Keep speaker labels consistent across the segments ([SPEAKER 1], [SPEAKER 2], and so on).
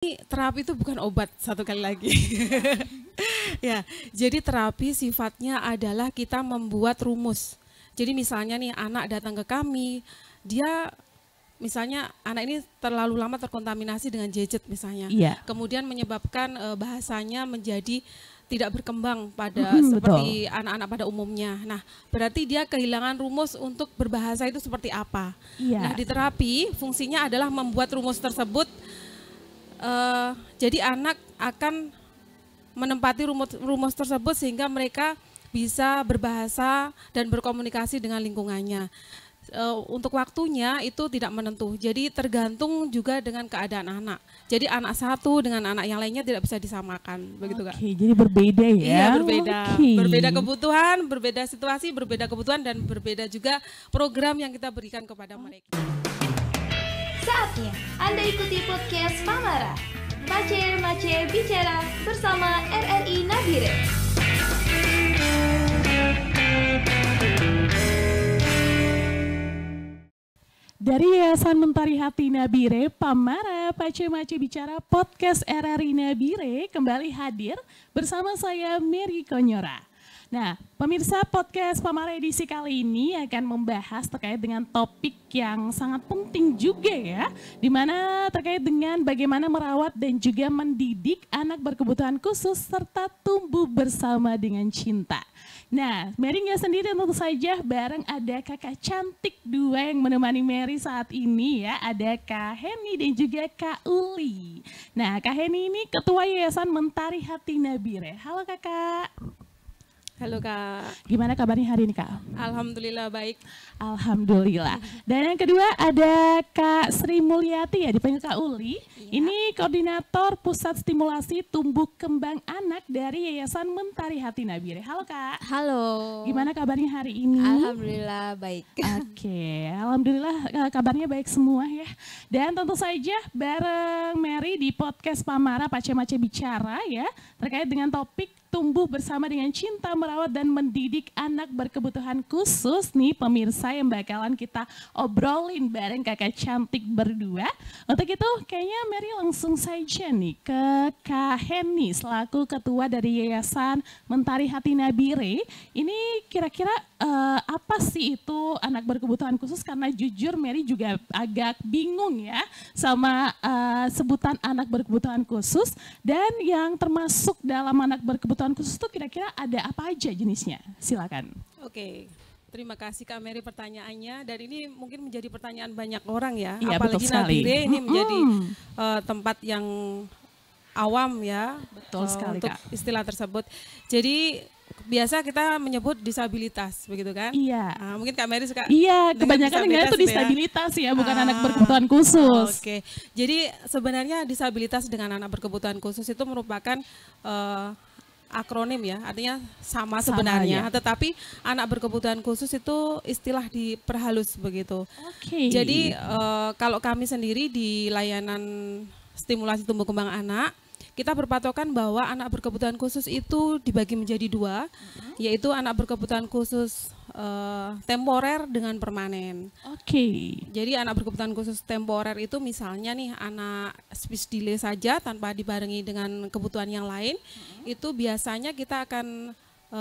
[SPEAKER 1] Terapi itu bukan obat, satu kali lagi. Ya, jadi terapi sifatnya adalah kita membuat rumus. Jadi misalnya nih anak datang ke kami, dia misalnya anak ini terlalu lama terkontaminasi dengan gadget misalnya.
[SPEAKER 2] Iya.
[SPEAKER 1] Kemudian menyebabkan bahasanya menjadi tidak berkembang pada
[SPEAKER 2] Betul.
[SPEAKER 1] seperti anak-anak pada umumnya. Nah, berarti dia kehilangan rumus untuk berbahasa itu seperti apa.
[SPEAKER 2] Iya.
[SPEAKER 1] Nah, di terapi fungsinya adalah membuat rumus tersebut. Jadi anak akan menempati rumus tersebut sehingga mereka bisa berbahasa dan berkomunikasi dengan lingkungannya. Untuk waktunya itu tidak menentu, jadi tergantung juga dengan keadaan anak. Jadi anak satu dengan anak yang lainnya tidak bisa disamakan, begitu Kak?
[SPEAKER 2] Oke, jadi berbeda ya?
[SPEAKER 1] Iya, berbeda.
[SPEAKER 2] Oke.
[SPEAKER 1] Berbeda kebutuhan, berbeda situasi, berbeda kebutuhan, dan berbeda juga program yang kita berikan kepada mereka.
[SPEAKER 3] Saatnya Anda ikuti podcast Pamara. Mace bicara bersama RRI Nabire.
[SPEAKER 2] Dari Yayasan Mentari Hati Nabire, Pamara, Mace Bicara Podcast RRI Nabire kembali hadir bersama saya Mary Konyora. Nah, pemirsa podcast Pamara edisi kali ini akan membahas terkait dengan topik yang sangat penting juga ya, di mana terkait dengan bagaimana merawat dan juga mendidik anak berkebutuhan khusus serta tumbuh bersama dengan cinta. Nah, Mary nggak sendiri tentu saja, bareng ada kakak cantik dua yang menemani Mary saat ini ya, ada Kak Heni dan juga Kak Uli. Nah, Kak Heni ini Ketua Yayasan Mentari Hati Nabire. Halo kakak.
[SPEAKER 1] Halo Kak.
[SPEAKER 2] Gimana kabarnya hari ini Kak?
[SPEAKER 1] Alhamdulillah baik.
[SPEAKER 2] Alhamdulillah. Dan yang kedua ada Kak Sri Mulyati ya, dipanggil Kak Uli.
[SPEAKER 1] Iya.
[SPEAKER 2] Ini koordinator Pusat Stimulasi Tumbuh Kembang Anak dari Yayasan Mentari Hati Nabire. Halo Kak.
[SPEAKER 4] Halo.
[SPEAKER 2] Gimana kabarnya hari ini?
[SPEAKER 4] Alhamdulillah baik.
[SPEAKER 2] Oke, alhamdulillah kabarnya baik semua ya. Dan tentu saja bareng Mary di podcast Pamara Mace Bicara ya, terkait dengan topik tumbuh bersama dengan cinta, merawat dan mendidik anak berkebutuhan khusus nih pemirsa yang bakalan kita obrolin bareng kakak cantik berdua. Untuk itu kayaknya Mary langsung saja nih ke Kak Heni selaku ketua dari Yayasan Mentari Hati Nabire. Ini kira-kira apa sih itu anak berkebutuhan khusus, karena jujur Mary juga agak bingung ya sama sebutan anak berkebutuhan khusus, dan yang termasuk dalam anak berkebutuhan khusus itu kira-kira ada apa aja jenisnya? Silakan.
[SPEAKER 1] Oke, terima kasih Kak Mary pertanyaannya, dan ini mungkin menjadi pertanyaan banyak orang ya,
[SPEAKER 2] Iya,
[SPEAKER 1] apalagi
[SPEAKER 2] betul sekali.
[SPEAKER 1] Nabire ini menjadi tempat yang awam ya,
[SPEAKER 2] Betul sekali,
[SPEAKER 1] untuk
[SPEAKER 2] Kak.
[SPEAKER 1] istilah tersebut. Jadi biasa kita menyebut disabilitas, begitu kan?
[SPEAKER 2] Iya.
[SPEAKER 1] Mungkin Kak Mary suka.
[SPEAKER 2] Iya,
[SPEAKER 1] dengar
[SPEAKER 2] kebanyakan dengar itu
[SPEAKER 1] gitu ya.
[SPEAKER 2] disabilitas ya, bukan anak berkebutuhan khusus.
[SPEAKER 1] Oke, jadi sebenarnya disabilitas dengan anak berkebutuhan khusus itu merupakan akronim ya, artinya sama sebenarnya,
[SPEAKER 2] ya.
[SPEAKER 1] tetapi anak berkebutuhan khusus itu istilah diperhalus begitu.
[SPEAKER 2] Oke.
[SPEAKER 1] Jadi kalau kami sendiri di layanan stimulasi tumbuh kembang anak, kita berpatokan bahwa anak berkebutuhan khusus itu dibagi menjadi dua, yaitu anak berkebutuhan khusus temporer dengan permanen.
[SPEAKER 2] Oke.
[SPEAKER 1] Jadi anak berkebutuhan khusus temporer itu misalnya nih anak speech delay saja tanpa dibarengi dengan kebutuhan yang lain, itu biasanya kita akan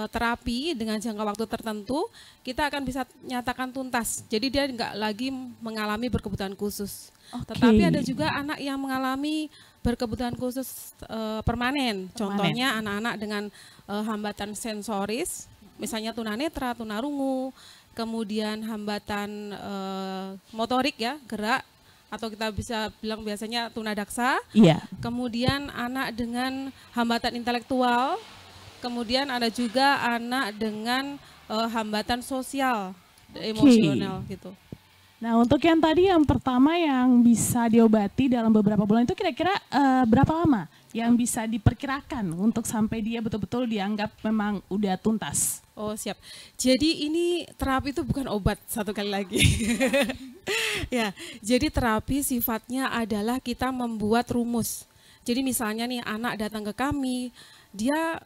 [SPEAKER 1] terapi dengan jangka waktu tertentu, kita akan bisa nyatakan tuntas. Jadi dia nggak lagi mengalami berkebutuhan khusus.
[SPEAKER 2] Oke.
[SPEAKER 1] Tetapi ada juga anak yang mengalami berkebutuhan khusus permanen. Contohnya anak-anak dengan hambatan sensoris, misalnya tunanetra, tunarungu, kemudian hambatan motorik ya, gerak, atau kita bisa bilang biasanya tunadaksa.
[SPEAKER 2] Iya.
[SPEAKER 1] Kemudian anak dengan hambatan intelektual, kemudian ada juga anak dengan hambatan sosial, emosional gitu.
[SPEAKER 2] Nah, untuk yang tadi yang pertama yang bisa diobati dalam beberapa bulan itu kira-kira berapa lama yang bisa diperkirakan untuk sampai dia betul-betul dianggap memang udah tuntas?
[SPEAKER 1] Oh siap. Jadi ini terapi itu bukan obat, satu kali lagi. Ya, jadi terapi sifatnya adalah kita membuat rumus. Jadi misalnya nih anak datang ke kami, dia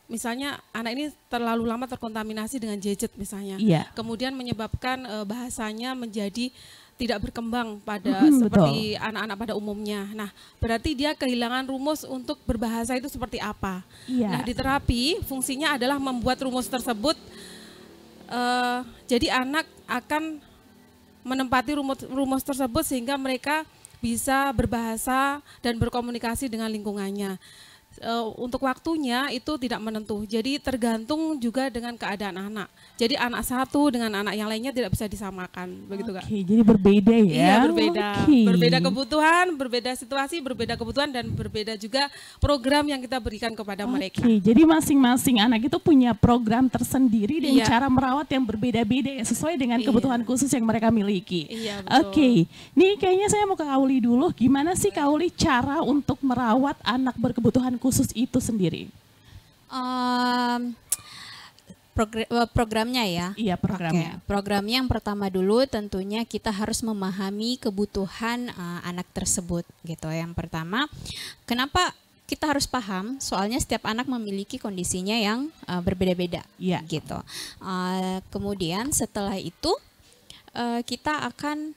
[SPEAKER 1] misalnya anak ini terlalu lama terkontaminasi dengan gadget misalnya.
[SPEAKER 2] Iya.
[SPEAKER 1] Kemudian menyebabkan bahasanya menjadi tidak berkembang pada seperti anak-anak pada umumnya. Nah, berarti dia kehilangan rumus untuk berbahasa itu seperti apa. Nah, di terapi fungsinya adalah membuat rumus tersebut, jadi anak akan menempati rumus tersebut sehingga mereka bisa berbahasa dan berkomunikasi dengan lingkungannya. Untuk waktunya itu tidak menentu, jadi tergantung juga dengan keadaan anak. Jadi anak satu dengan anak yang lainnya tidak bisa disamakan, begitu Kak.
[SPEAKER 2] Jadi berbeda ya?
[SPEAKER 1] Iya, berbeda. Berbeda kebutuhan, berbeda situasi, berbeda kebutuhan, dan berbeda juga program yang kita berikan kepada mereka.
[SPEAKER 2] Jadi masing-masing anak itu punya program tersendiri dan cara merawat yang berbeda-beda ya, sesuai dengan kebutuhan khusus yang mereka miliki.
[SPEAKER 1] Iya, betul.
[SPEAKER 2] Nih kayaknya saya mau ke Kak Uli dulu. Gimana sih Kak Uli cara untuk merawat anak berkebutuhan khusus itu sendiri?
[SPEAKER 5] Programnya ya?
[SPEAKER 2] Iya, programnya.
[SPEAKER 5] Programnya yang pertama dulu tentunya kita harus memahami kebutuhan anak tersebut gitu. Yang pertama, kenapa kita harus paham? Soalnya setiap anak memiliki kondisinya yang berbeda-beda gitu. Kemudian setelah itu kita akan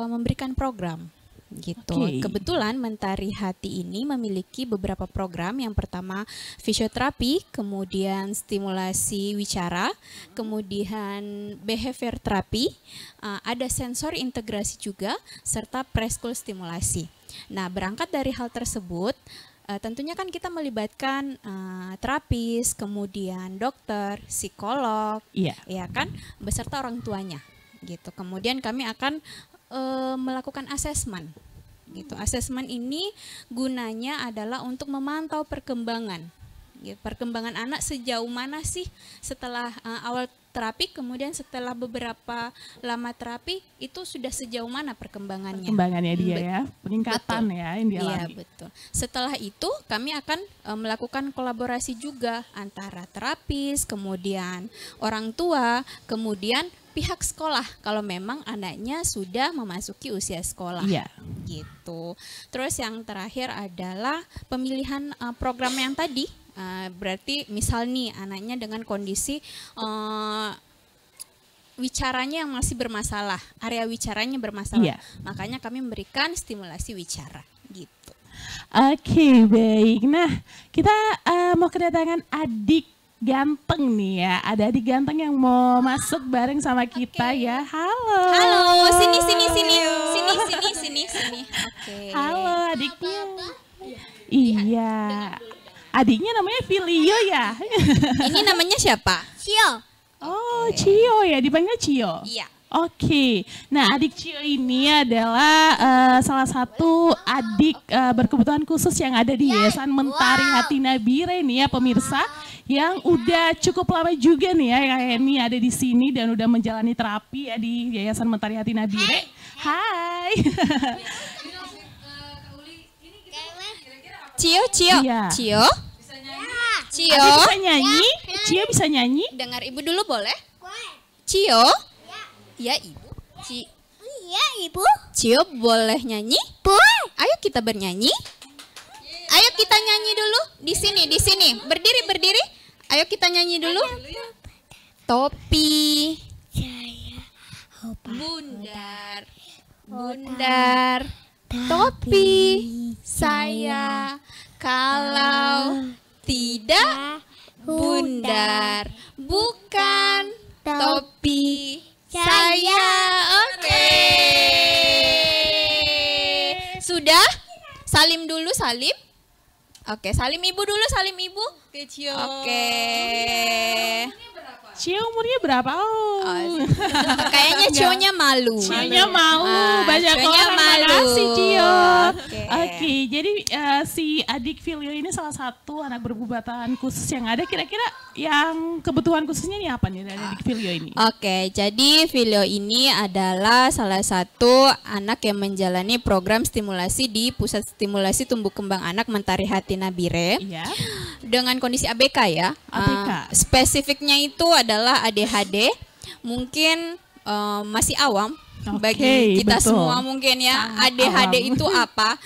[SPEAKER 5] memberikan program gitu. Kebetulan Mentari Hati ini memiliki beberapa program. Yang pertama fisioterapi, kemudian stimulasi wicara, kemudian behavior terapi, ada sensor integrasi juga, serta preschool stimulasi. Nah, berangkat dari hal tersebut, tentunya kan kita melibatkan terapis, kemudian dokter, psikolog, ya kan, beserta orang tuanya gitu. Kemudian kami akan melakukan asesmen gitu. Asesmen ini gunanya adalah untuk memantau perkembangan anak sejauh mana sih setelah awal terapi, kemudian setelah beberapa lama terapi itu sudah sejauh mana perkembangannya
[SPEAKER 2] dia ya, peningkatan ya yang dialami.
[SPEAKER 5] Iya, betul. Setelah itu kami akan melakukan kolaborasi juga antara terapis, kemudian orang tua, kemudian pihak sekolah kalau memang anaknya sudah memasuki usia sekolah gitu. Terus yang terakhir adalah pemilihan program yang tadi, berarti misal nih anaknya dengan kondisi wicaranya yang masih bermasalah, area wicaranya bermasalah, makanya kami memberikan stimulasi wicara gitu.
[SPEAKER 2] Baik. Nah, kita mau kedatangan adik ganteng nih ya. Ada adik ganteng yang mau masuk bareng sama kita ya. Halo.
[SPEAKER 5] Sini.
[SPEAKER 2] Halo adiknya. Iya. Adiknya namanya Filio ya.
[SPEAKER 5] Ini namanya siapa?
[SPEAKER 3] Cio.
[SPEAKER 2] Oh, Cio ya, dipanggil Cio.
[SPEAKER 5] Iya.
[SPEAKER 2] Nah adik Cio ini adalah salah satu adik berkebutuhan khusus yang ada di Yayasan Mentari Hati Nabire nih ya pemirsa, yang udah cukup lama juga nih ya kayak ini ada di sini dan udah menjalani terapi ya di Yayasan Mentari Hati Nabire. Hai.
[SPEAKER 5] Cio.
[SPEAKER 2] Iya.
[SPEAKER 5] Cio.
[SPEAKER 2] Adik bisa nyanyi? Cio bisa nyanyi?
[SPEAKER 5] Dengar ibu dulu boleh? Cio. Ya ibu.
[SPEAKER 3] Iya ibu.
[SPEAKER 5] Cio boleh nyanyi?
[SPEAKER 3] Boleh.
[SPEAKER 5] Ayo kita bernyanyi. Ayo kita nyanyi dulu di sini. Berdiri. Ayo kita nyanyi dulu. Topi. Bundar. Topi. Saya. Kalau tidak bundar, bukan topi saya. Oke. Sudah? Salim dulu, salim. Oke, salim ibu dulu, salim ibu. Oke, Cio. Oke.
[SPEAKER 2] Cio umurnya berapa?
[SPEAKER 5] Kayaknya Cio-nya malu.
[SPEAKER 2] Cio-nya malu, banyak orang. Makasih Cio. Oke, jadi si adik Filio ini salah satu anak berkebutuhan khusus yang ada. Kira-kira yang kebutuhan khususnya ini apa nih dari adik Filio ini?
[SPEAKER 5] Oke, jadi Filio ini adalah salah satu anak yang menjalani program stimulasi di Pusat Stimulasi Tumbuh Kembang Anak Mentari Hati Nabire.
[SPEAKER 2] Iya.
[SPEAKER 5] Dengan kondisi ABK ya.
[SPEAKER 2] ABK.
[SPEAKER 5] Spesifiknya itu adalah ADHD. Mungkin masih awam bagi kita semua mungkin ya. ADHD itu apa?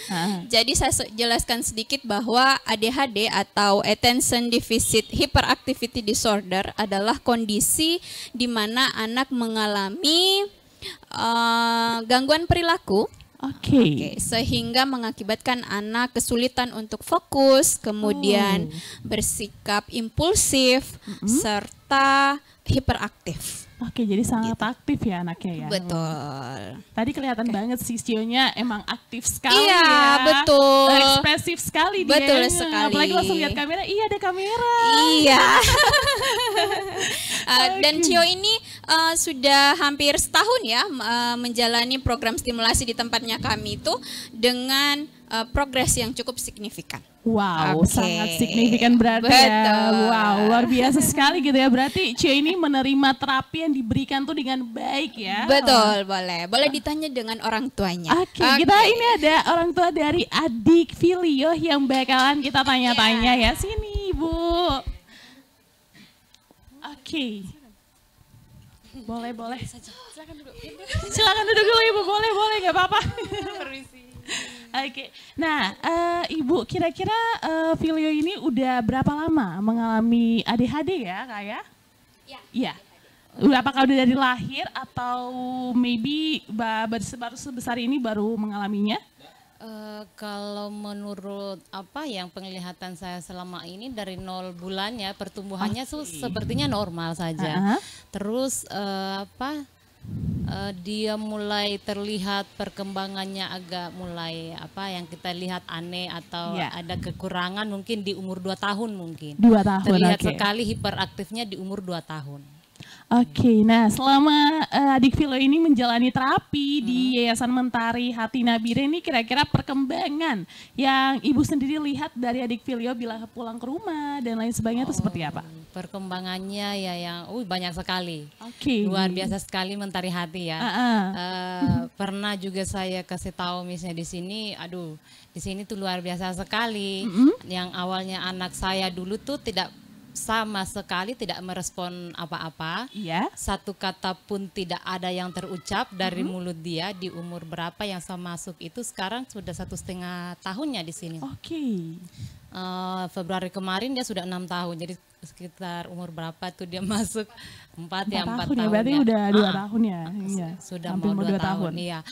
[SPEAKER 5] Jadi saya jelaskan sedikit bahwa ADHD atau Attention Deficit Hyperactivity Disorder adalah kondisi di mana anak mengalami Gangguan perilaku.
[SPEAKER 2] Oke.
[SPEAKER 5] Sehingga mengakibatkan anak kesulitan untuk fokus, kemudian bersikap impulsif, serta hiperaktif.
[SPEAKER 2] Oke, jadi sangat aktif ya anaknya ya.
[SPEAKER 5] Betul.
[SPEAKER 2] Tadi kelihatan banget sih Cionya emang aktif sekali
[SPEAKER 5] Iya,
[SPEAKER 2] ya.
[SPEAKER 5] betul.
[SPEAKER 2] Ekspresif sekali dia.
[SPEAKER 5] Betul sekali.
[SPEAKER 2] Apalagi langsung lihat kamera, iya ada kamera.
[SPEAKER 5] Iya. Dan Cio ini sudah hampir setahun ya menjalani program stimulasi di tempatnya kami itu dengan progres yang cukup signifikan.
[SPEAKER 2] Wow,
[SPEAKER 5] Oke.
[SPEAKER 2] sangat signifikan berarti ya.
[SPEAKER 5] Betul.
[SPEAKER 2] Wow, luar biasa sekali gitu ya. Berarti Cio ini menerima terapi yang diberikan tuh dengan baik ya.
[SPEAKER 5] Betul, boleh. Boleh ditanya dengan orang tuanya.
[SPEAKER 2] Oke, kita ini ada orang tua dari adik Filio yang bakalan kita tanya-tanya ya. Sini Ibu. Oke. Boleh. Silakan duduk dulu Ibu, boleh, nggak apa-apa. Oke, nah Ibu kira-kira Filio ini udah berapa lama mengalami ADHD ya Kak ya? Iya. Apakah udah dari lahir atau maybe baru sebesar ini baru mengalaminya?
[SPEAKER 6] Kalau menurut apa yang penglihatan saya selama ini dari 0 bulan ya pertumbuhannya sepertinya normal saja. Terus dia mulai terlihat perkembangannya agak mulai yang kita lihat aneh atau ada kekurangan mungkin di umur 2 tahun mungkin.
[SPEAKER 2] 2 tahun.
[SPEAKER 6] Terlihat sekali hiperaktifnya di umur 2 tahun.
[SPEAKER 2] Oke, nah selama adik Filio ini menjalani terapi di Yayasan Mentari Hati Nabire ini kira-kira perkembangan yang Ibu sendiri lihat dari adik Filio bila pulang ke rumah dan lain sebagainya itu seperti apa?
[SPEAKER 6] Perkembangannya ya yang banyak sekali.
[SPEAKER 2] Oke.
[SPEAKER 6] Luar biasa sekali Mentari Hati ya. Pernah juga saya kasih tahu misalnya di sini, di sini tuh luar biasa sekali. Yang awalnya anak saya dulu tuh sama sekali tidak merespon apa-apa.
[SPEAKER 2] Iya.
[SPEAKER 6] Satu kata pun tidak ada yang terucap dari mulut dia. Di umur berapa yang saya masuk itu sekarang sudah 1,5 tahunnya di sini.
[SPEAKER 2] Oke.
[SPEAKER 6] Februari kemarin dia sudah 6 tahun. Jadi sekitar umur berapa tuh dia masuk 4
[SPEAKER 2] tahun
[SPEAKER 6] tahun
[SPEAKER 2] ya. Berarti udah 2 tahun ya. Iya.
[SPEAKER 6] Sudah
[SPEAKER 2] hampir
[SPEAKER 6] mau 2 tahun.
[SPEAKER 2] tahun.
[SPEAKER 6] Iya.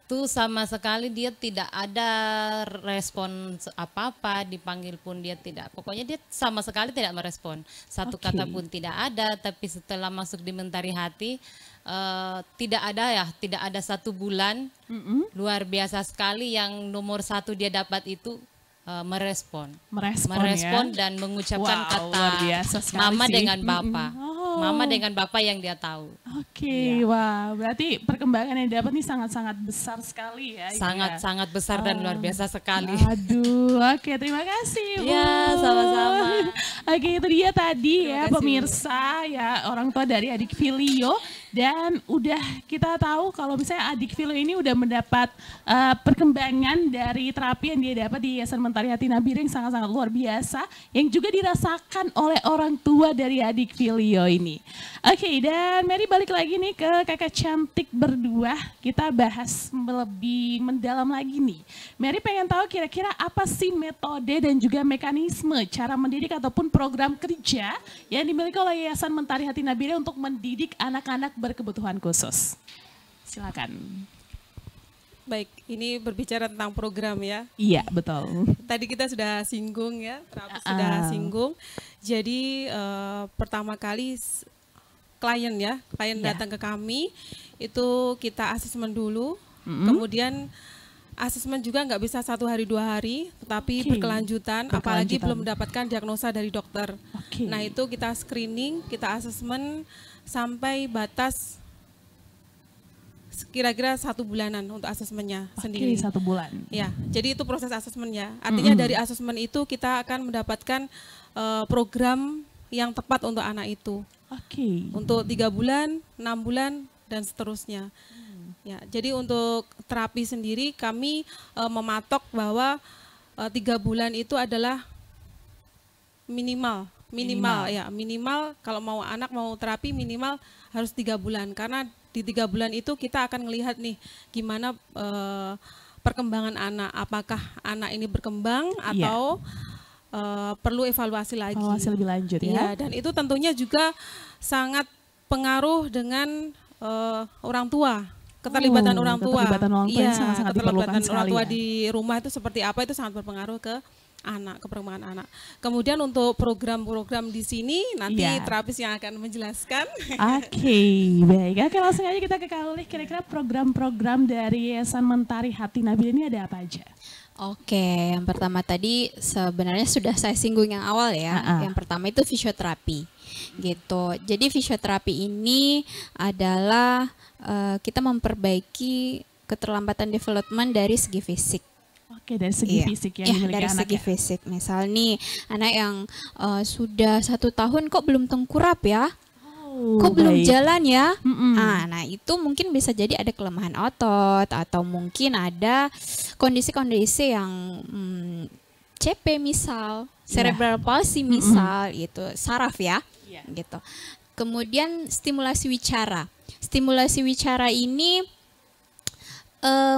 [SPEAKER 6] Tuh sama sekali dia tidak ada respon apa-apa, dipanggil pun dia tidak, pokoknya dia sama sekali tidak merespon, satu kata pun tidak ada. Tapi setelah masuk di Mentari Hati tidak ada 1 bulan luar biasa sekali yang nomor 1 dia dapat itu merespon ya? Dan mengucapkan kata mama
[SPEAKER 2] sih.
[SPEAKER 6] Dengan bapak. Mama dengan bapak yang dia tahu.
[SPEAKER 2] Oke, wah, berarti perkembangan yang dapat ini sangat-sangat besar sekali ya.
[SPEAKER 6] Sangat besar dan luar biasa sekali.
[SPEAKER 2] Aduh, oke, terima kasih Bu.
[SPEAKER 6] Ya, sama-sama.
[SPEAKER 2] Oke, itu dia tadi ya pemirsa ya, orang tua dari adik Filio. Dan udah kita tahu kalau misalnya adik Filio ini udah mendapat perkembangan dari terapi yang dia dapat di Yayasan Mentari Hati Nabire yang sangat-sangat luar biasa, yang juga dirasakan oleh orang tua dari adik Filio ini. Oke, dan Mary balik lagi nih ke kakak cantik berdua, kita bahas lebih mendalam lagi nih. Mary pengen tahu kira-kira apa sih metode dan juga mekanisme cara mendidik ataupun program kerja yang dimiliki oleh Yayasan Mentari Hati Nabire untuk mendidik anak-anak berkebutuhan khusus. Silakan.
[SPEAKER 1] Baik, ini berbicara tentang program ya.
[SPEAKER 2] Iya, betul.
[SPEAKER 1] Tadi kita sudah singgung ya, terapis sudah singgung. Jadi pertama kali klien datang ke kami, itu kita asesmen dulu, kemudian asesmen juga nggak bisa 1 hari 2 hari, tetapi berkelanjutan, apalagi belum mendapatkan diagnosa dari dokter. Nah itu kita screening, kita asesmen sampai batas kira-kira 1 bulanan untuk asesmennya sendiri.
[SPEAKER 2] 1 bulan.
[SPEAKER 1] Ya, jadi itu proses asesmennya. Artinya dari asesmen itu kita akan mendapatkan program yang tepat untuk anak itu. Untuk 3 bulan, 6 bulan, dan seterusnya. Ya, jadi untuk terapi sendiri kami mematok bahwa 3 bulan itu adalah minimal kalau anak mau terapi minimal harus 3 bulan, karena di 3 bulan itu kita akan melihat nih gimana perkembangan anak, apakah anak ini berkembang atau perlu evaluasi lagi.
[SPEAKER 2] Evaluasi lebih lanjut ya.
[SPEAKER 1] Dan itu tentunya juga sangat pengaruh dengan orang tua. Keterlibatan orang tua.
[SPEAKER 2] Keterlibatan orang tua yang sangat-sangat diperlukan
[SPEAKER 1] keterlibatan orang
[SPEAKER 2] sekali
[SPEAKER 1] tua
[SPEAKER 2] ya.
[SPEAKER 1] di rumah itu seperti apa itu sangat berpengaruh ke anak, ke perkembangan anak. Kemudian untuk program-program di sini nanti
[SPEAKER 2] Iya.
[SPEAKER 1] terapis yang akan menjelaskan.
[SPEAKER 2] Oke, baik. Oke, langsung aja kita ke Kak Lulih. Kira-kira program-program dari Yayasan Mentari Hati Nabila ini ada apa aja?
[SPEAKER 5] Oke, yang pertama tadi sebenarnya sudah saya singgung yang awal ya. Yang pertama itu fisioterapi, gitu. Jadi fisioterapi ini adalah kita memperbaiki keterlambatan development dari segi fisik.
[SPEAKER 2] Oke, dari segi fisik yang dimiliki
[SPEAKER 5] dari
[SPEAKER 2] anak
[SPEAKER 5] segi
[SPEAKER 2] ya.
[SPEAKER 5] fisik. Misal nih anak yang sudah 1 tahun kok belum tengkurap ya, kok belum
[SPEAKER 2] baik.
[SPEAKER 5] jalan ya.
[SPEAKER 2] Mm-mm.
[SPEAKER 5] Nah itu mungkin bisa jadi ada kelemahan otot atau mungkin ada kondisi-kondisi yang CP misal, cerebral palsy misal, itu saraf ya, gitu. Kemudian stimulasi wicara. Stimulasi wicara ini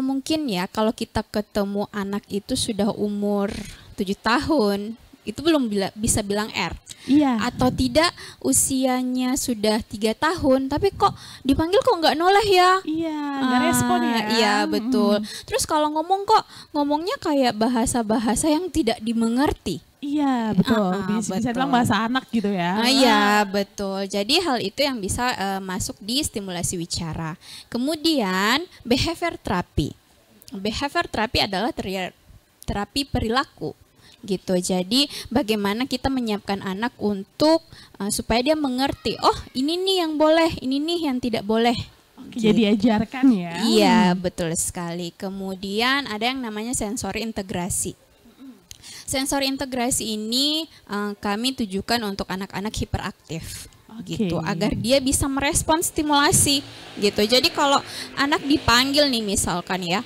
[SPEAKER 5] mungkin ya kalau kita ketemu anak itu sudah umur 7 tahun, itu belum bisa bilang R.
[SPEAKER 2] Iya.
[SPEAKER 5] Atau tidak usianya sudah 3 tahun, tapi kok dipanggil kok nggak noleh ya?
[SPEAKER 2] Iya, nggak respon ya.
[SPEAKER 5] Iya betul. Terus kalau ngomong kok ngomongnya kayak bahasa-bahasa yang tidak dimengerti.
[SPEAKER 2] Iya, betul. Bisa
[SPEAKER 5] betul.
[SPEAKER 2] bilang bahasa anak gitu ya.
[SPEAKER 5] Iya betul. Jadi hal itu yang bisa masuk di stimulasi wicara. Kemudian behavior therapy. Behavior therapy adalah terapi perilaku. Gitu. Jadi bagaimana kita menyiapkan anak untuk supaya dia mengerti, oh ini nih yang boleh, ini nih yang tidak boleh.
[SPEAKER 2] Oke, jadi ajarkan ya.
[SPEAKER 5] Iya betul sekali. Kemudian ada yang namanya sensori integrasi. Sensori integrasi ini kami tujukan untuk anak-anak hiperaktif. Gitu, agar dia bisa merespon stimulasi gitu. Jadi kalau anak dipanggil nih misalkan ya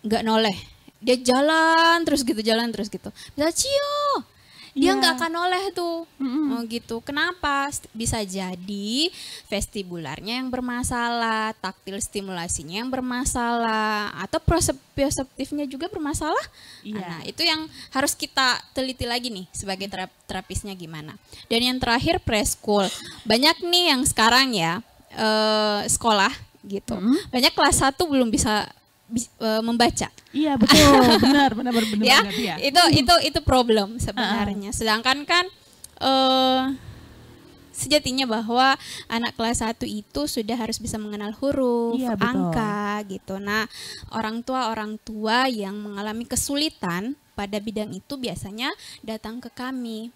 [SPEAKER 5] nggak noleh, dia jalan terus gitu. Bisa Cio, dia nggak akan noleh tuh. Gitu. Kenapa? Bisa jadi vestibularnya yang bermasalah, taktil stimulasinya yang bermasalah, atau proprioseptifnya juga bermasalah. Nah, itu yang harus kita teliti lagi nih sebagai terapisnya gimana. Dan yang terakhir preschool. Banyak nih yang sekarang ya sekolah gitu. Banyak kelas 1 belum bisa membaca.
[SPEAKER 2] Iya betul, benar
[SPEAKER 5] Ya,
[SPEAKER 2] banget ya.
[SPEAKER 5] itu problem sebenarnya. Sedangkan kan sejatinya bahwa anak kelas 1 itu sudah harus bisa mengenal huruf,
[SPEAKER 2] Iya, betul.
[SPEAKER 5] angka gitu. Nah, orang tua yang mengalami kesulitan pada bidang itu biasanya datang ke kami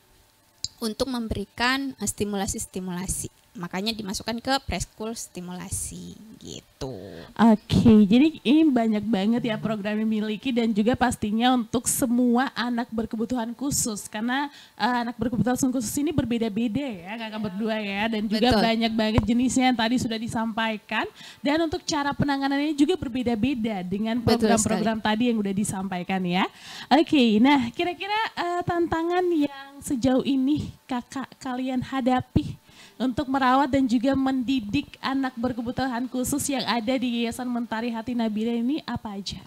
[SPEAKER 5] untuk memberikan stimulasi-stimulasi. Makanya dimasukkan ke preschool stimulasi gitu.
[SPEAKER 2] Oke, jadi ini banyak banget ya program yang dimiliki dan juga pastinya untuk semua anak berkebutuhan khusus. Karena anak berkebutuhan khusus ini berbeda-beda ya kakak berdua ya. Dan juga
[SPEAKER 5] Betul.
[SPEAKER 2] banyak banget jenisnya yang tadi sudah disampaikan. Dan untuk cara penanganannya juga berbeda-beda dengan program-program tadi yang udah disampaikan ya. Oke, nah kira-kira tantangan yang sejauh ini kakak kalian hadapi untuk merawat dan juga mendidik anak berkebutuhan khusus yang ada di Yayasan Mentari Hati Nabila ini apa aja?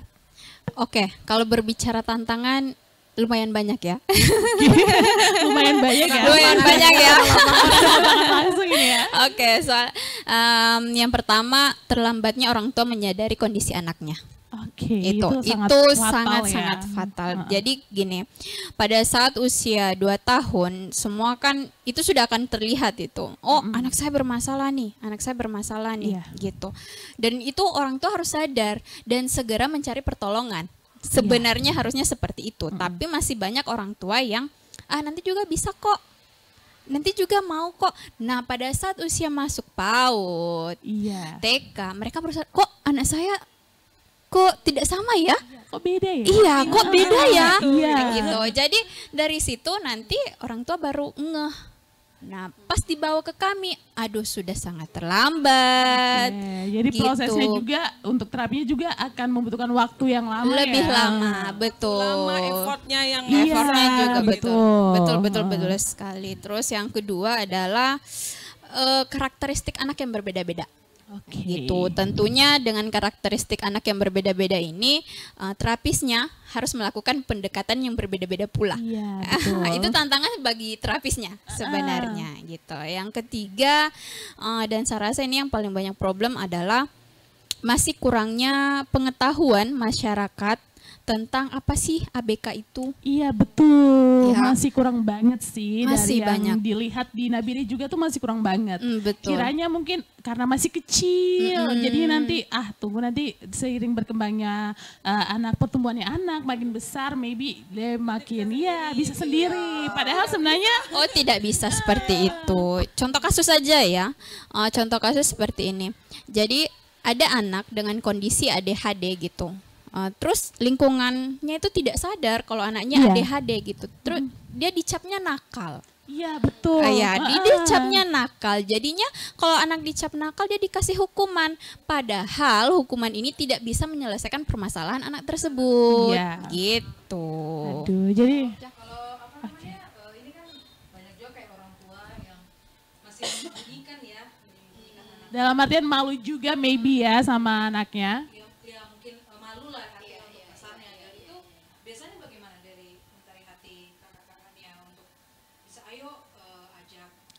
[SPEAKER 5] Oke, kalau berbicara tantangan lumayan banyak ya.
[SPEAKER 2] Lumayan banyak ya?
[SPEAKER 5] Lumayan banyak ya.
[SPEAKER 2] Langsung ini ya?
[SPEAKER 5] Oke, soal yang pertama terlambatnya orang tua menyadari kondisi anaknya.
[SPEAKER 2] Oke,
[SPEAKER 5] Itu
[SPEAKER 2] sangat
[SPEAKER 5] sangat
[SPEAKER 2] ya.
[SPEAKER 5] fatal. Jadi gini, pada saat usia 2 tahun semua kan itu sudah akan terlihat itu. Oh, anak saya bermasalah nih,
[SPEAKER 2] Iya.
[SPEAKER 5] gitu. Dan itu orang tua harus sadar dan segera mencari pertolongan. Sebenarnya harusnya seperti itu, tapi masih banyak orang tua yang nanti juga bisa kok. Nanti juga mau kok. Nah, pada saat usia masuk PAUD,
[SPEAKER 2] Iya.
[SPEAKER 5] TK, mereka berusaha, kok anak saya kok tidak sama ya?
[SPEAKER 2] Kok beda ya?
[SPEAKER 5] Iya, kok beda ya?
[SPEAKER 2] Iya.
[SPEAKER 5] Gitu. Jadi dari situ nanti orang tua baru ngeh. Nah, pas dibawa ke kami, aduh sudah sangat terlambat.
[SPEAKER 2] Jadi
[SPEAKER 5] gitu.
[SPEAKER 2] prosesnya juga untuk terapinya juga akan membutuhkan waktu yang lama
[SPEAKER 5] Lebih
[SPEAKER 2] ya?
[SPEAKER 5] lama, betul.
[SPEAKER 1] Lama effortnya yang
[SPEAKER 2] Iya,
[SPEAKER 5] Effortnya juga
[SPEAKER 2] betul.
[SPEAKER 5] betul sekali. Terus yang kedua adalah karakteristik anak yang berbeda-beda.
[SPEAKER 2] Oke.
[SPEAKER 5] Gitu. Tentunya dengan karakteristik anak yang berbeda-beda ini, terapisnya harus melakukan pendekatan yang berbeda-beda pula.
[SPEAKER 2] Iya, betul.
[SPEAKER 5] Itu tantangan bagi terapisnya sebenarnya gitu. Yang ketiga, dan saya rasa ini yang paling banyak problem adalah masih kurangnya pengetahuan masyarakat tentang apa sih ABK itu.
[SPEAKER 2] Iya betul,
[SPEAKER 5] Ya.
[SPEAKER 2] masih kurang banget sih
[SPEAKER 5] Masih
[SPEAKER 2] dari yang
[SPEAKER 5] banyak.
[SPEAKER 2] dilihat di Nabire juga tuh masih kurang banget.
[SPEAKER 5] Betul.
[SPEAKER 2] Kiranya mungkin karena masih kecil, jadi nanti tunggu nanti seiring berkembangnya anak, pertumbuhannya anak makin besar, maybe dia makin bisa sendiri. Padahal sebenarnya
[SPEAKER 5] Oh, tidak bisa seperti itu. Contoh kasus saja ya. Contoh kasus seperti ini. Jadi ada anak dengan kondisi ADHD gitu. Terus lingkungannya itu tidak sadar kalau anaknya
[SPEAKER 2] Iya.
[SPEAKER 5] ADHD gitu. Terus dia dicapnya nakal.
[SPEAKER 2] iya betul.
[SPEAKER 5] Ya, dia dicapnya nakal. Jadinya kalau anak dicap nakal dia dikasih hukuman. Padahal hukuman ini tidak bisa menyelesaikan permasalahan anak tersebut.
[SPEAKER 2] Iya.
[SPEAKER 5] Gitu.
[SPEAKER 2] Aduh, jadi dalam artian malu juga maybe ya sama anaknya.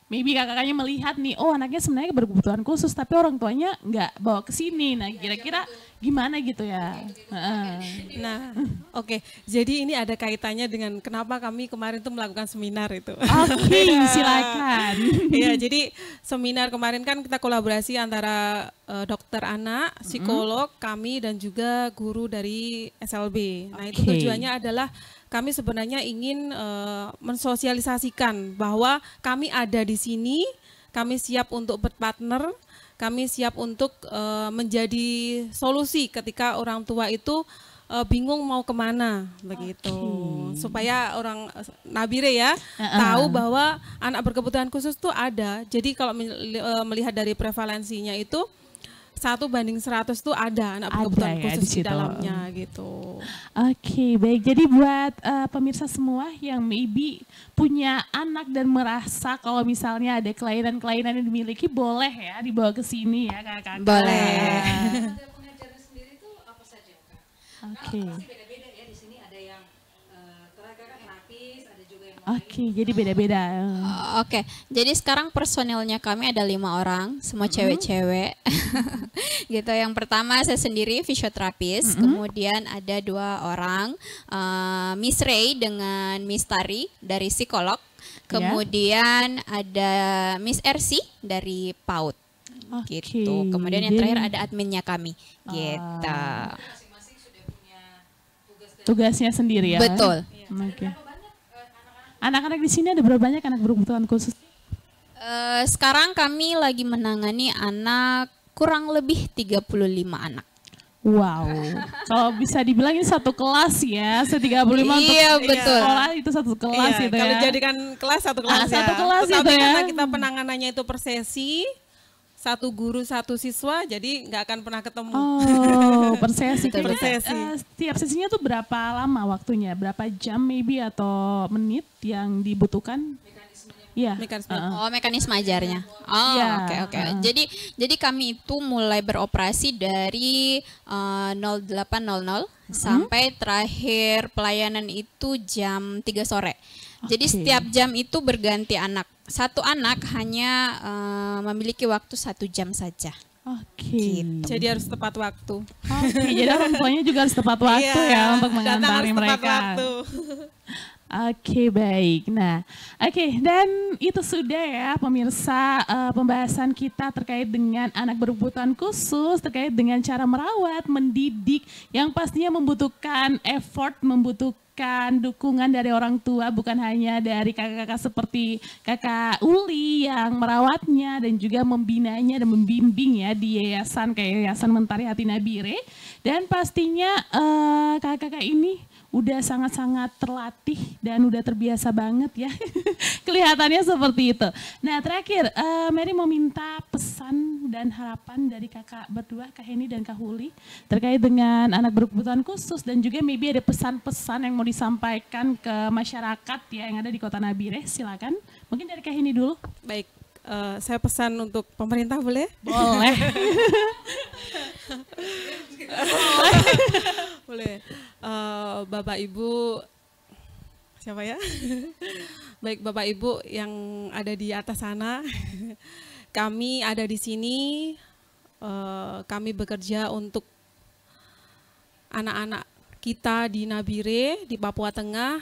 [SPEAKER 2] Maybe kakaknya melihat nih, oh anaknya sebenarnya berkebutuhan khusus, tapi orang tuanya nggak bawa ke sini. Nah kira-kira gimana gitu ya? Heeh.
[SPEAKER 1] Nah, oke. Jadi ini ada kaitannya dengan kenapa kami kemarin tuh melakukan seminar itu.
[SPEAKER 2] Oke, silakan.
[SPEAKER 1] Iya, jadi seminar kemarin kan kita kolaborasi antara dokter anak, psikolog, kami dan juga guru dari SLB. Nah, itu
[SPEAKER 2] Oke.
[SPEAKER 1] tujuannya adalah kami sebenarnya ingin mensosialisasikan bahwa kami ada di sini, kami siap untuk berpartner, kami siap untuk menjadi solusi ketika orang tua itu bingung mau kemana begitu, supaya orang Nabire ya tahu bahwa anak berkebutuhan khusus tuh ada. Jadi kalau melihat dari prevalensinya itu 1:100 tuh ada anak berkebutuhan
[SPEAKER 2] ya,
[SPEAKER 1] khusus
[SPEAKER 2] di
[SPEAKER 1] di
[SPEAKER 2] situ.
[SPEAKER 1] dalamnya gitu.
[SPEAKER 2] Oke, baik. Jadi buat pemirsa semua yang maybe punya anak dan merasa kalau misalnya ada kelainan-kelainan yang dimiliki, boleh ya dibawa ke sini ya kakak.
[SPEAKER 5] Boleh.
[SPEAKER 2] Oke. Oke, jadi beda-beda.
[SPEAKER 5] Oke, jadi sekarang personelnya kami ada 5 orang, semua cewek-cewek. Gitu. Yang pertama saya sendiri fisioterapis, kemudian ada 2 orang, Miss Ray dengan Miss Tari dari psikolog, kemudian ada Miss Ersi dari PAUD.
[SPEAKER 2] Oke,
[SPEAKER 5] Gitu. Kemudian yang
[SPEAKER 2] jadi-
[SPEAKER 5] terakhir ada adminnya kami. Gitu.
[SPEAKER 2] Tugasnya sendiri ya.
[SPEAKER 5] Betul.
[SPEAKER 2] Oke. Anak-anak di sini ada berapa banyak anak berkebutuhan khusus?
[SPEAKER 5] Sekarang kami lagi menangani anak kurang lebih 35 anak.
[SPEAKER 2] Wow, kalau bisa dibilang ini satu kelas ya, 35 untuk
[SPEAKER 5] Iya, betul.
[SPEAKER 2] sekolah itu satu kelas
[SPEAKER 1] Iya,
[SPEAKER 2] itu
[SPEAKER 1] kalau
[SPEAKER 2] ya.
[SPEAKER 1] jadikan kelas satu kelas ya.
[SPEAKER 2] satu kelas
[SPEAKER 1] Tetapi
[SPEAKER 2] itu ya.
[SPEAKER 1] karena kita penanganannya itu per sesi, 1 guru 1 siswa, jadi nggak akan pernah ketemu.
[SPEAKER 2] Oh, per sesi.
[SPEAKER 5] Betul,
[SPEAKER 2] Kira-kira,
[SPEAKER 1] betul.
[SPEAKER 2] setiap sesinya tuh berapa lama waktunya? Berapa jam maybe atau menit yang dibutuhkan? Iya.
[SPEAKER 1] Mekanisme.
[SPEAKER 5] Oh, mekanisme ajarnya. Oh,
[SPEAKER 2] Iya,
[SPEAKER 5] oke. Jadi kami itu mulai beroperasi dari 08.00 sampai terakhir pelayanan itu jam 3 sore. Jadi
[SPEAKER 2] Oke.
[SPEAKER 5] setiap jam itu berganti anak. Satu anak hanya memiliki waktu 1 jam saja.
[SPEAKER 2] Oke.
[SPEAKER 1] Jadi harus tepat waktu.
[SPEAKER 2] Oke, jadi orang tuanya juga harus tepat waktu
[SPEAKER 1] Iya,
[SPEAKER 2] ya untuk
[SPEAKER 1] datang
[SPEAKER 2] mengantari
[SPEAKER 1] harus tepat
[SPEAKER 2] mereka.
[SPEAKER 1] waktu.
[SPEAKER 2] Oke, baik. Nah, oke, dan itu sudah ya pemirsa pembahasan kita terkait dengan anak berkebutuhan khusus, terkait dengan cara merawat, mendidik yang pastinya membutuhkan effort, membutuhkan dukungan dari orang tua, bukan hanya dari kakak-kakak seperti kakak Uli yang merawatnya dan juga membinanya dan membimbing ya di yayasan kayak Yayasan Mentari Hati Nabire. Dan pastinya kakak-kakak ini udah sangat-sangat terlatih dan udah terbiasa banget ya. Kelihatannya seperti itu. Nah terakhir, Mary mau minta pesan dan harapan dari kakak berdua, Kak Heni dan Kak Huli, terkait dengan anak berkebutuhan khusus dan juga maybe ada pesan-pesan yang mau disampaikan ke masyarakat ya yang ada di Kota Nabire. Silakan. Mungkin dari Kak Heni dulu.
[SPEAKER 1] Baik, saya pesan untuk pemerintah boleh?
[SPEAKER 2] Boleh.
[SPEAKER 1] Boleh. Bapak Ibu, siapa ya? Baik Bapak Ibu yang ada di atas sana, kami ada di sini, kami bekerja untuk anak-anak kita di Nabire, di Papua Tengah.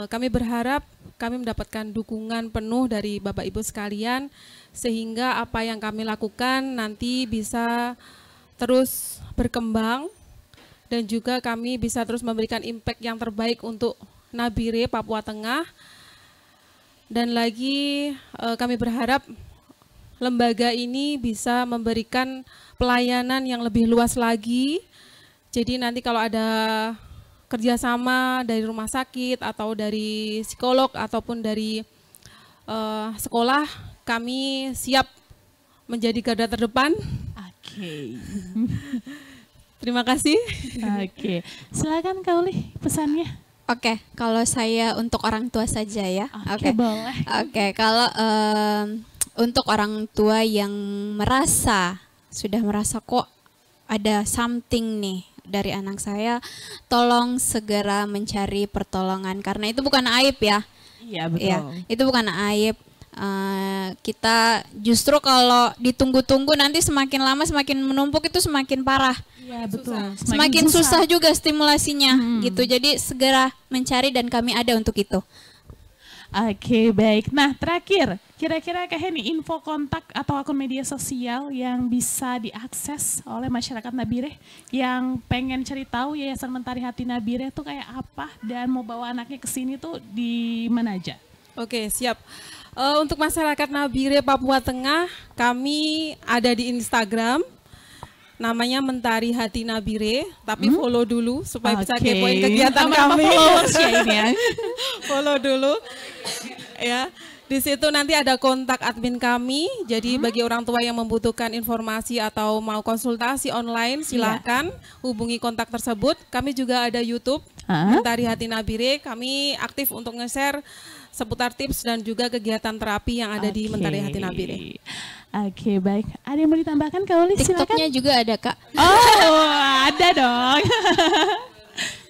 [SPEAKER 1] Kami berharap kami mendapatkan dukungan penuh dari Bapak Ibu sekalian, sehingga apa yang kami lakukan nanti bisa terus berkembang, dan juga kami bisa terus memberikan impact yang terbaik untuk Nabire, Papua Tengah. Dan lagi kami berharap lembaga ini bisa memberikan pelayanan yang lebih luas lagi. Jadi nanti kalau ada kerjasama dari rumah sakit atau dari psikolog ataupun dari sekolah, kami siap menjadi garda terdepan.
[SPEAKER 2] Oke.
[SPEAKER 1] Terima kasih.
[SPEAKER 2] Oke. Silakan Kak Uli pesannya.
[SPEAKER 5] Oke, kalau saya untuk orang tua saja ya.
[SPEAKER 2] Oke, boleh.
[SPEAKER 5] Oke, kalau untuk orang tua yang sudah merasa kok ada something nih dari anak saya, tolong segera mencari pertolongan karena itu bukan aib ya.
[SPEAKER 2] Iya, betul.
[SPEAKER 5] Ya, itu bukan aib. Kita justru kalau ditunggu-tunggu nanti semakin lama semakin menumpuk itu semakin parah.
[SPEAKER 2] Iya, betul.
[SPEAKER 5] Semakin susah juga stimulasinya gitu. Jadi segera mencari dan kami ada untuk itu.
[SPEAKER 2] Oke, baik. Nah, terakhir, kira-kira Kak Heni info kontak atau akun media sosial yang bisa diakses oleh masyarakat Nabire yang pengen cari tahu Yayasan Mentari Hati Nabire itu kayak apa dan mau bawa anaknya ke sini tuh di mana aja?
[SPEAKER 1] Oke, siap. Untuk masyarakat Nabire, Papua Tengah, kami ada di Instagram. Namanya Mentari Hati Nabire, tapi follow dulu supaya bisa kepoin kegiatan kami. Follow dulu, ya. Di situ nanti ada kontak admin kami. Jadi bagi orang tua yang membutuhkan informasi atau mau konsultasi online, silakan hubungi kontak tersebut. Kami juga ada YouTube Mentari Hati Nabire. Kami aktif untuk nge-share seputar tips dan juga kegiatan terapi yang ada di Mentari Hati Nabire.
[SPEAKER 2] Oke, baik. Ada yang mau ditambahkan Kak Uli? Silakan.
[SPEAKER 5] TikToknya juga ada Kak.
[SPEAKER 2] Oh, ada dong.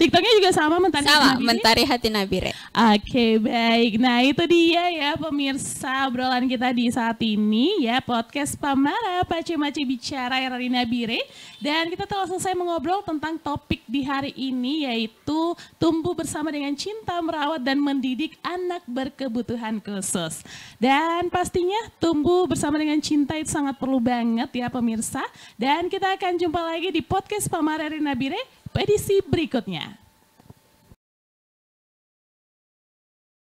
[SPEAKER 2] TikToknya juga sama Mentari Hati
[SPEAKER 5] Sama,
[SPEAKER 2] Nabire?
[SPEAKER 5] Mentari Hati Nabire.
[SPEAKER 2] Oke, baik. Nah, itu dia ya pemirsa obrolan kita di saat ini ya, podcast Pamara Pace-Mace Bicara era di Nabire. Dan kita telah selesai mengobrol tentang topik di hari ini, yaitu tumbuh bersama dengan cinta, merawat dan mendidik anak berkebutuhan khusus. Dan pastinya tumbuh bersama dengan cinta itu sangat perlu banget ya pemirsa. Dan kita akan jumpa lagi di podcast Pamara era di Nabire edisi berikutnya.